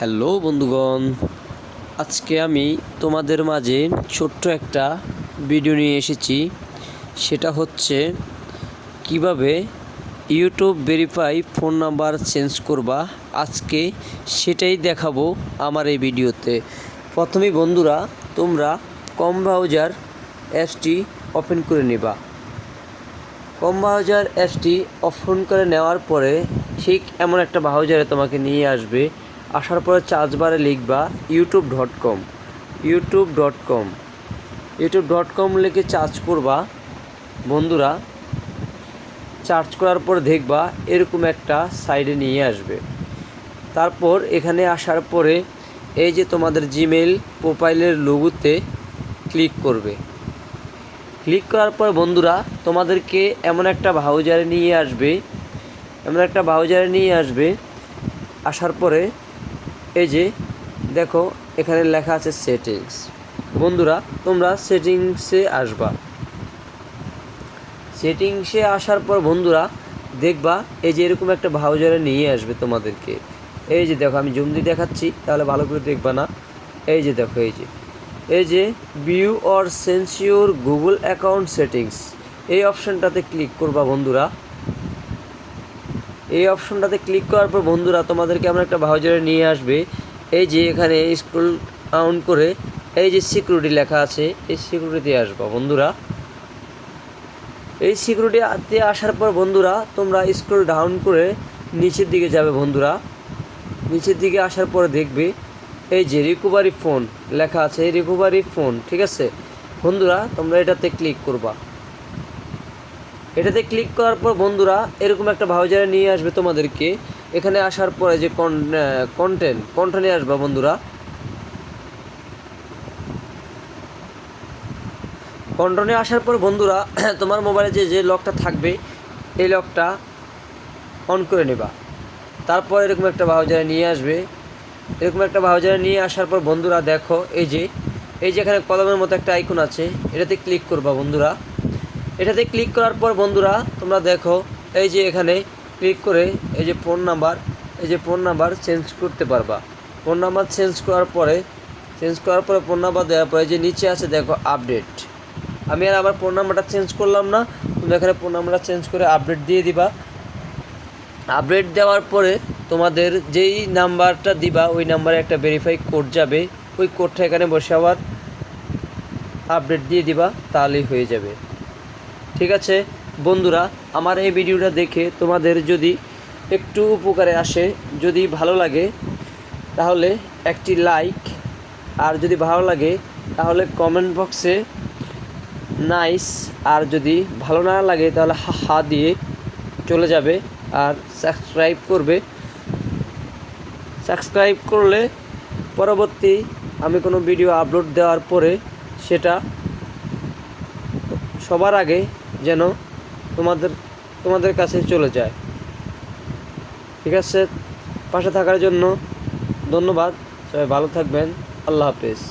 Hello বন্ধুগণ, আজকে আমি তোমাদের মাঝে ছোট্ট একটা ভিডিও নিয়ে এসেছি। সেটা হচ্ছে কিভাবে YouTube verify phone number change করবা। আজকে সেটাই দেখাবো আমার এই ভিডিওতে। প্রথমেই বন্ধুরা, তোমরা কম ব্রাউজার অ্যাপসটি ওপেন করে নেবা। কম ব্রাউজার অ্যাপসটি ওপেন করে নেওয়ার পরে ঠিক এমন একটা ব্রাউজারে তোমাকে নিয়ে আসবে। আসার পরে সার্চ বারে লিখবা youtube.com লিখে সার্চ করবা। বন্ধুরা, সার্চ করার পর দেখবা এরকম একটা সাইডে নিয়ে আসবে। তারপর এখানে আসার পরে এই যে তোমাদের জিমেইল প্রোফাইলের লোগোতে ক্লিক করবে। ক্লিক করার পর বন্ধুরা, তোমাদেরকে এমন একটা ব্রাউজারে নিয়ে আসবে। আসার পরে এই যে দেখো এখানে লেখা আছে সেটিংস। বন্ধুরা, তোমরা সেটিংসে আসবা। সেটিংসে আসার পর বন্ধুরা দেখবা এই যে এরকম একটা ব্রাউজারে নিয়ে আসবে তোমাদেরকে। এই যে দেখো, আমি জুম দিয়ে দেখাচ্ছি তাহলে ভালো করে দেখবা না। এই যে দেখো, এই যে view or change your Google account settings, এই অপশানটাতে ক্লিক করবা। বন্ধুরা, এই অপশনটাতে ক্লিক করার পর বন্ধুরা তোমাদেরকে আমরা একটা ব্রাউজারে নিয়ে আসবে। এই যে এখানে স্ক্রল ডাউন করে এই যে সিকিউরিটি লেখা আছে, এই সিকিউরিটিতে আসবা। বন্ধুরা, এই সিকিউরিটিতে আসার পর বন্ধুরা তোমরা স্ক্রল ডাউন করে নিচের দিকে যাবে। বন্ধুরা, নিচের দিকে আসার পরে দেখবে এই যে রিকভারি ফোন লেখা আছে, এই রিকভারি ফোন, ঠিক আছে বন্ধুরা, তোমরা এটাতে ক্লিক করবা। এটাতে ক্লিক করার পর বন্ধুরা এরকম একটা ব্রাউজারে নিয়ে আসবে তোমাদেরকে। এখানে আসার পরে যে কন্টেন্টে আসবা। বন্ধুরা, কন্টেন্টে আসার পর বন্ধুরা তোমার মোবাইলে যে লকটা থাকবে এই লকটা অন করে নেবা। তারপর এরকম একটা ব্রাউজারে নিয়ে আসবে। এরকম একটা ব্রাউজারে নিয়ে আসার পর বন্ধুরা দেখো এই যে এখানে কলমের মতো একটা আইকন আছে, এটাতে ক্লিক করবা। বন্ধুরা, এটাতে ক্লিক করার পর বন্ধুরা তোমরা দেখো এই যে এখানে ক্লিক করে এই যে ফোন নাম্বার চেঞ্জ করতে পারবা। ফোন নাম্বার চেঞ্জ করার পরে ফোন নাম্বার দেওয়ার পরে যে নিচে আছে দেখো আপডেট। আমি আর আমার ফোন নাম্বারটা চেঞ্জ করলাম না, তুমি এখানে ফোন নাম্বারটা চেঞ্জ করে আপডেট দিয়ে দিবা। আপডেট দেওয়ার পরে তোমাদের যেই নাম্বারটা দিবা ওই নাম্বারে একটা ভেরিফাই কোড যাবে। ওই কোডটা এখানে বসে আবার আপডেট দিয়ে দিবা, তাহলেই হয়ে যাবে। ঠিক আছে বন্ধুরা, আমার এই ভিডিওটা দেখে তোমাদের যদি একটু উপকারে আসে, যদি ভালো লাগে তাহলে একটি লাইক, আর যদি ভালো লাগে তাহলে কমেন্ট বক্সে নাইস, আর যদি ভালো না লাগে তাহলে হা দিয়ে চলে যাবে। আর সাবস্ক্রাইব করলে পরবর্তী আমি কোনো ভিডিও আপলোড দেওয়ার পরে সেটা সবার আগে যেন তোমাদের কাছে চলে যায়। ঠিক আছে, পাশে থাকার জন্য ধন্যবাদ। সবাই ভালো থাকবেন। আল্লাহ হাফেজ।